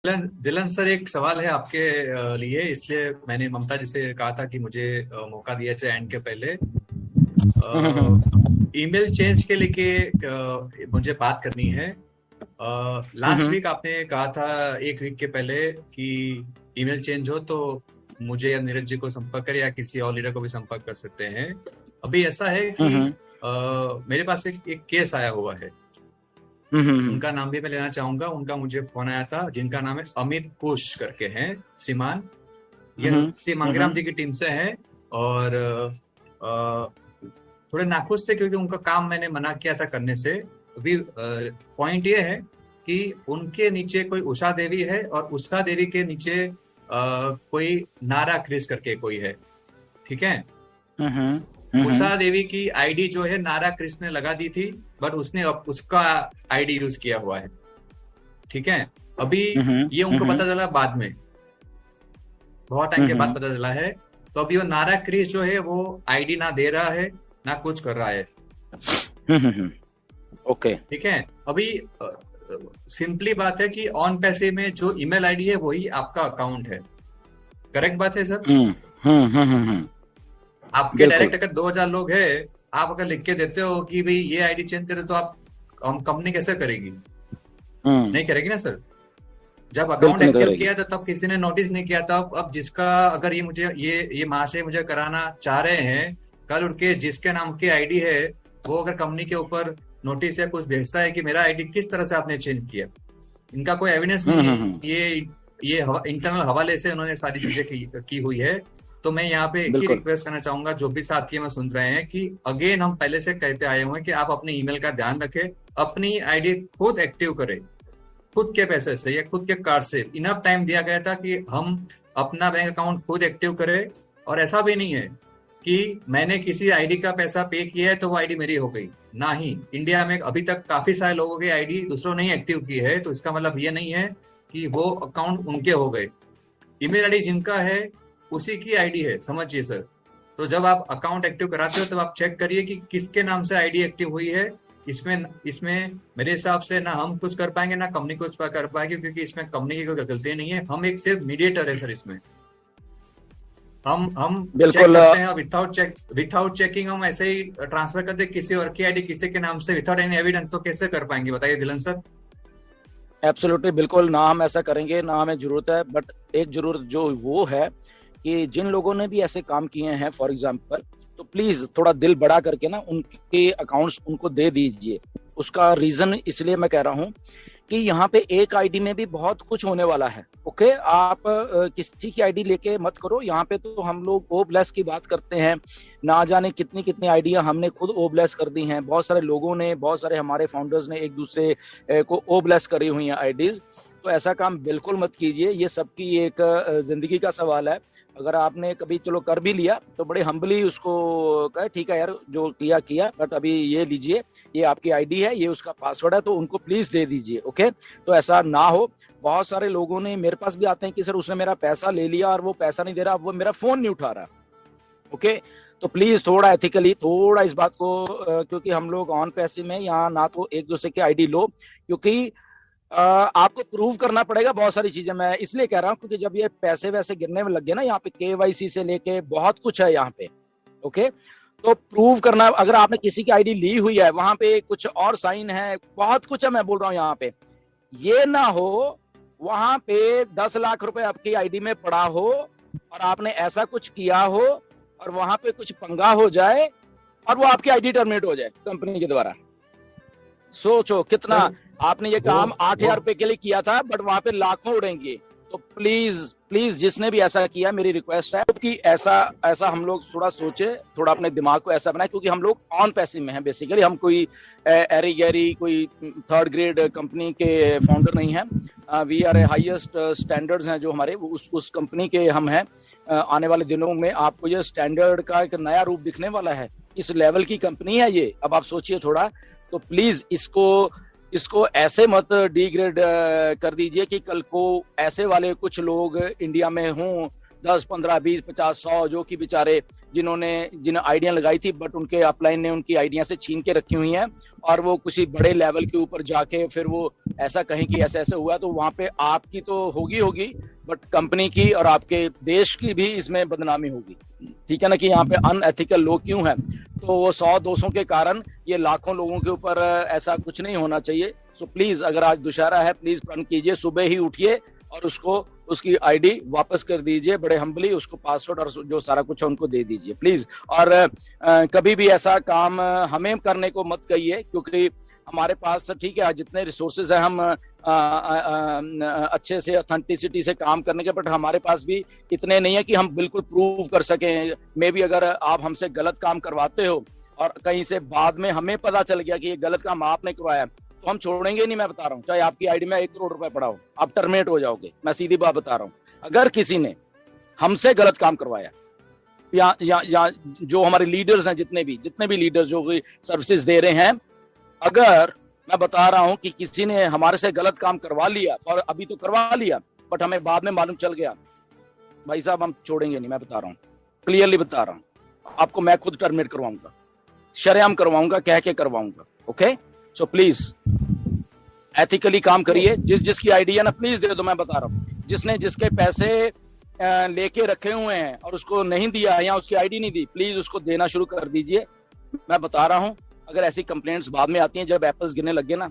दिलन सर, एक सवाल है आपके लिए, इसलिए मैंने ममता जी से कहा था कि मुझे मौका दिया जाए एंड के पहले। हम्म। ईमेल चेंज के लिए मुझे बात करनी है। लास्ट हम्म। वीक आपने कहा था, एक वीक के पहले, कि ईमेल चेंज हो तो मुझे या नीरज जी को संपर्क करें या किसी और लीडर को भी संपर्क कर सकते हैं। अभी ऐसा है कि हम्म। मेरे पास एक केस आया हुआ है। हम्म। उनका नाम भी मैं लेना चाहूंगा। उनका मुझे फोन आया था, जिनका नाम है अमित कुश करके हैं, श्रीमान। ये हम्म। श्री मांगेराम जी की टीम से हैं। और थोड़े नाखुश थे क्योंकि उनका काम मैंने मना किया था करने से। अभी पॉइंट ये है कि उनके नीचे कोई उषा देवी है और उषा देवी के नीचे कोई नारा क्रिस करके कोई है। ठीक है। हम्म। हम्म। उषा देवी की आईडी जो है नारा क्रिस ने लगा दी थी, बट उसने उसका आईडी यूज किया हुआ है। ठीक है। अभी ये उनको हम्म। पता चला बाद में, बहुत टाइम के बाद हम्म। पता चला है। तो अभी वो नारा क्रिस जो है वो आईडी ना दे रहा है ना कुछ कर रहा है। हम्म। ओके। ठीक है। अभी सिंपली बात है कि ऑन पैसे में जो ईमेल आईडी है वही आपका अकाउंट है। करेक्ट बात है सर? हम्म। हम्म। आपके बिल्कुल। डायरेक्ट अगर 2000 लोग हैं, आप अगर लिख के देते हो कि भाई ये आईडी चेंज करे, तो आप कंपनी कैसे करेगी? हम्म। नहीं करेगी ना सर। जब अकाउंट बिल्कुल नहीं एक्टिव करेगी। किया था तब किसी ने नोटिस नहीं किया था। अब जिसका, अगर ये मुझे ये महाशय मुझे कराना चाह रहे हैं, कल उठ के जिसके नाम की आईडी है वो अगर कंपनी के ऊपर नोटिस या कुछ भेजता है कि मेरा आईडी किस तरह से आपने चेंज किया, इनका कोई एविडेंस नहीं है। हम्म। ये इंटरनल हवाले से उन्होंने सारी चीजें की हुई है। तो मैं यहाँ पे एक ही बिल्कुल। रिक्वेस्ट करना चाहूंगा, जो भी साथी हमें सुन रहे हैं, कि अगेन हम पहले से कहते आए हुए हैं कि आप अपने ईमेल का ध्यान रखें, अपनी आईडी खुद एक्टिव करें, खुद के पैसे से या खुद के कार्ड से। इनफ टाइम दिया गया था कि हम अपना बैंक अकाउंट खुद एक्टिव करें। और ऐसा भी नहीं है कि मैंने किसी आईडी का पैसा पे किया है तो वो आईडी मेरी हो गई। ना ही, इंडिया में अभी तक काफी सारे लोगों की आईडी दूसरों ने एक्टिव की है, तो इसका मतलब ये नहीं है कि वो अकाउंट उनके हो गए। ईमेल आईडी जिनका है उसी की आईडी है, समझिए सर। तो जब आप अकाउंट एक्टिव कराते हो तब आप चेक करिए कि किसके नाम से आईडी एक्टिव हुई है। इसमें इसमें मेरे हिसाब से ना हम कुछ कर पाएंगे ना कंपनी कुछ कर पाएगी, क्योंकि इसमें कंपनी की कोई गलती नहीं है। हम एक सिर्फ मीडिएटर है सर इसमें। हम चेक बिल्कुल। करते हैं, विथाउट चेकिंग हम ऐसे ही ट्रांसफर करते किसी और की आईडी किसी के नाम से विथाउट एनी एविडेंस। तो कैसे कर पाएंगे बताइए दिलन सर? एब्सोल्युटली बिल्कुल ना, हम ऐसा करेंगे ना, हमें जरूरत है। बट एक जरूरत जो वो है कि जिन लोगों ने भी ऐसे काम किए हैं फॉर एग्जांपल, तो प्लीज थोड़ा दिल बड़ा करके ना उनके अकाउंट्स उनको दे दीजिए। उसका रीजन इसलिए मैं कह रहा हूं कि यहाँ पे एक आईडी में भी बहुत कुछ होने वाला है। ओके, आप किसी की आईडी लेके मत करो। यहाँ पे तो हम लोग ओब्लेस की बात करते हैं, ना जाने कितनी कितनी आईडिया हमने खुद ओब्लेस कर दी हैं। बहुत सारे लोगों ने, बहुत सारे हमारे फाउंडर्स ने एक दूसरे को ओब्लेस करी हुई हैं आईडीज। तो ऐसा काम बिल्कुल मत कीजिए। ये सबकी एक जिंदगी का सवाल है। अगर आपने कभी चलो कर भी लिया तो बड़े हम्बली उसको कहे ठीक है यार, जो किया किया, बट अभी ये लीजिए, ये आपकी आईडी है, ये उसका पासवर्ड है, तो उनको प्लीज दे दीजिए। ओके, तो ऐसा ना हो। बहुत सारे लोगों ने मेरे पास भी आते हैं कि सर उसने मेरा पैसा ले लिया और वो पैसा नहीं दे रहा, वो मेरा फोन नहीं उठा रहा। ओके, तो प्लीज थोड़ा एथिकली, थोड़ा इस बात को क्योंकि हम लोग ऑन पैसे में यहाँ ना तो एक दूसरे की आईडी लो, क्योंकि आपको प्रूव करना पड़ेगा बहुत सारी चीजें। मैं इसलिए कह रहा हूँ क्योंकि जब ये पैसे वैसे गिरने में लग गए ना, यहाँ पे केवाईसी से लेके बहुत कुछ है यहाँ पे। ओके, तो प्रूव करना, अगर आपने किसी की आईडी ली हुई है, वहां पे कुछ और साइन है, बहुत कुछ है, मैं बोल रहा हूँ यहाँ पे। ये ना हो वहां पे 10 लाख रुपए आपकी आईडी में पड़ा हो और आपने ऐसा कुछ किया हो और वहां पे कुछ पंगा हो जाए और वो आपकी आईडी टर्मिनेट हो जाए कंपनी के द्वारा। सोचो कितना। सर आपने ये वो काम 8,000 वो रुपए के लिए किया था, बट वहां पे लाखों उड़ेंगे। तो प्लीज प्लीज जिसने भी ऐसा किया, मेरी रिक्वेस्ट है कि ऐसा ऐसा हम लोग थोड़ा सोचे, थोड़ा अपने दिमाग को ऐसा बनाए, क्योंकि हम लोग ऑन पैसिव में हैं बेसिकली। हम कोई एरी गैरी कोई थर्ड ग्रेड कंपनी के फाउंडर नहीं है। वी आर हाईएस्ट स्टैंडर्ड्स हैं जो हमारे, उस कंपनी के हम हैं। आने वाले दिनों में आपको ये स्टैंडर्ड का एक नया रूप दिखने वाला है। इस लेवल की कंपनी है ये। अब आप सोचिए थोड़ा। तो प्लीज इसको ऐसे मत डिग्रेड कर दीजिए कि कल को ऐसे वाले कुछ लोग इंडिया में हों, 10, 15, 20, 50, 100, जो कि बेचारे जिन आइडिया लगाई थी, बट उनके अपलाइन ने उनकी आइडिया से छीन के रखी हुई हैं, और वो किसी बड़े लेवल के ऊपर जाके फिर वो ऐसा कहें कि ऐसा ऐसा हुआ, तो वहां पे आपकी तो होगी बट कंपनी की और आपके देश की भी इसमें बदनामी होगी। ठीक है ना, कि यहाँ पे अनएथिकल लोग क्यों हैं। तो वो 100-200 के कारण ये लाखों लोगों के ऊपर ऐसा कुछ नहीं होना चाहिए। सो प्लीज, अगर आज दुशहरा है, प्लीज प्रण कीजिए, सुबह ही उठिए और उसको उसकी आईडी वापस कर दीजिए, बड़े हम्बली उसको पासवर्ड और जो सारा कुछ है उनको दे दीजिए प्लीज। और कभी भी ऐसा काम हमें करने को मत कहिए, क्योंकि हमारे पास ठीक है जितने रिसोर्सेज हैं हम अच्छे से ऑथेंटिसिटी से काम करने के, बट हमारे पास भी इतने नहीं है कि हम बिल्कुल प्रूव कर सकें। मे बी अगर आप हमसे गलत काम करवाते हो और कहीं से बाद में हमें पता चल गया कि ये गलत काम आपने करवाया, तो हम छोड़ेंगे नहीं। मैं बता रहा हूँ, चाहे आपकी आईडी में 1 करोड़ रुपए पड़ा हो, आप टर्मिनेट हो जाओगे। मैं सीधी बात बता रहा हूँ, अगर किसी ने हमसे गलत काम करवाया या जो हमारे लीडर्स हैं, जितने भी लीडर्स जो सर्विसेज दे रहे हैं, अगर मैं बता रहा हूं कि किसी ने हमारे से गलत काम करवा लिया, और अभी तो करवा लिया बट हमें बाद में मालूम चल गया, भाई साहब हम छोड़ेंगे नहीं। मैं बता रहा हूं, क्लियरली बता रहा हूं आपको, मैं खुद टर्मिनेट करवाऊंगा, शरेआम करवाऊंगा, कह के करवाऊंगा। ओके, सो प्लीज एथिकली काम करिए। जिसकी आइडिया ना प्लीज दे दो। मैं बता रहा हूं, जिसने जिसके पैसे लेके रखे हुए हैं और उसको नहीं दिया या उसकी आईडी नहीं दी, प्लीज उसको देना शुरू कर दीजिए। मैं बता रहा हूं, अगर ऐसी कंप्लेंट्स बाद में आती हैं, जब एप्पल्स गिरने लगे ना,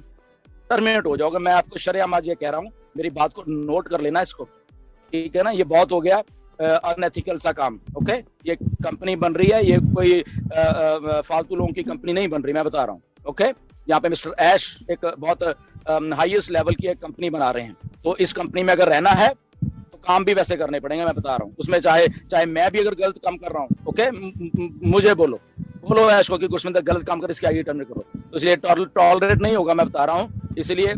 टर्मिनेट हो जाओगे। मैं आपको शरेआम आज ये कह रहा हूं, मेरी बात को नोट कर लेना इसको, ठीक है ना। ये बहुत हो गया अनएथिकल सा काम। ओके, ये कंपनी बन रही है, ये कोई फालतू लोगों की कंपनी नहीं बन रही, मैं बता रहा हूँ। ओके, यहाँ पे मिस्टर ऐश एक बहुत हाईएस्ट लेवल की एक कंपनी बना रहे हैं, तो इस कंपनी में अगर रहना है तो काम भी वैसे करने पड़ेंगे। मैं बता रहा हूँ, उसमें चाहे मैं भी अगर गलत काम कर रहा हूँ, ओके, मुझे बोलो ऐश को कि गुरस्मिंदर गलत काम कर, इसकी आईडी टर्मिनेट करो, तो इसलिए टॉलरेट नहीं होगा। मैं बता रहा हूँ, इसलिए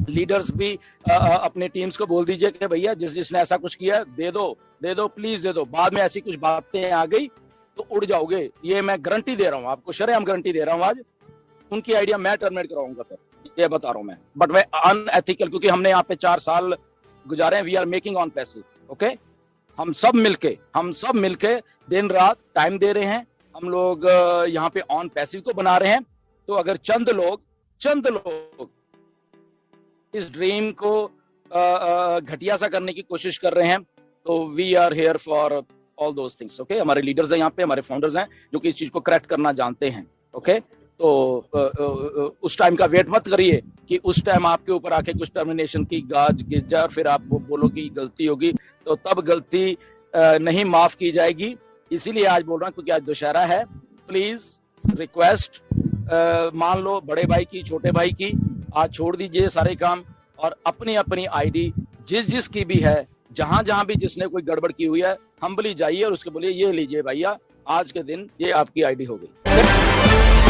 लीडर्स भी अपने टीम्स को बोल दीजिए कि भैया जिसने ऐसा कुछ किया दे दो प्लीज दे दो। बाद में ऐसी कुछ बातें आ गई तो उड़ जाओगे, ये मैं गारंटी दे रहा हूँ आपको, शरेआम गारंटी दे रहा हूँ। आज उनकी आइडिया मैं टर्मिनेट कराऊंगा, फिर ये बता रहा हूँ मैं। बट मैं अनएथिकल, क्योंकि हमने यहाँ पे 4 साल गुजारे हैं, we are making on passive. Okay, हम सब मिलके दिन रात टाइम दे रहे हैं, हम लोग यहाँ पे ऑन पैसिव को बना रहे हैं। तो अगर चंद लोग इस ड्रीम को घटिया सा करने की कोशिश कर रहे हैं, तो we are here for all those things. Okay, हमारे लीडर्स हैं यहाँ पे, हमारे फाउंडर्स हैं जो कि इस चीज को करेक्ट करना जानते हैं। ओके, तो उस टाइम का वेट मत करिए कि उस टाइम आपके ऊपर आके कुछ टर्मिनेशन की गाज गिर जाए और फिर आप बोलो कि गलती होगी, तो तब गलती नहीं माफ की जाएगी। इसीलिए आज बोल रहा हूँ, क्योंकि आज दुशहरा है। प्लीज रिक्वेस्ट, मान लो बड़े भाई की, छोटे भाई की, आज छोड़ दीजिए सारे काम और अपनी आईडी जिसकी भी है, जहां भी जिसने कोई गड़बड़ की हुई है, हम्बली जाइए और उसके बोलिए ये लीजिए भैया, आज के दिन ये आपकी आईडी हो गई।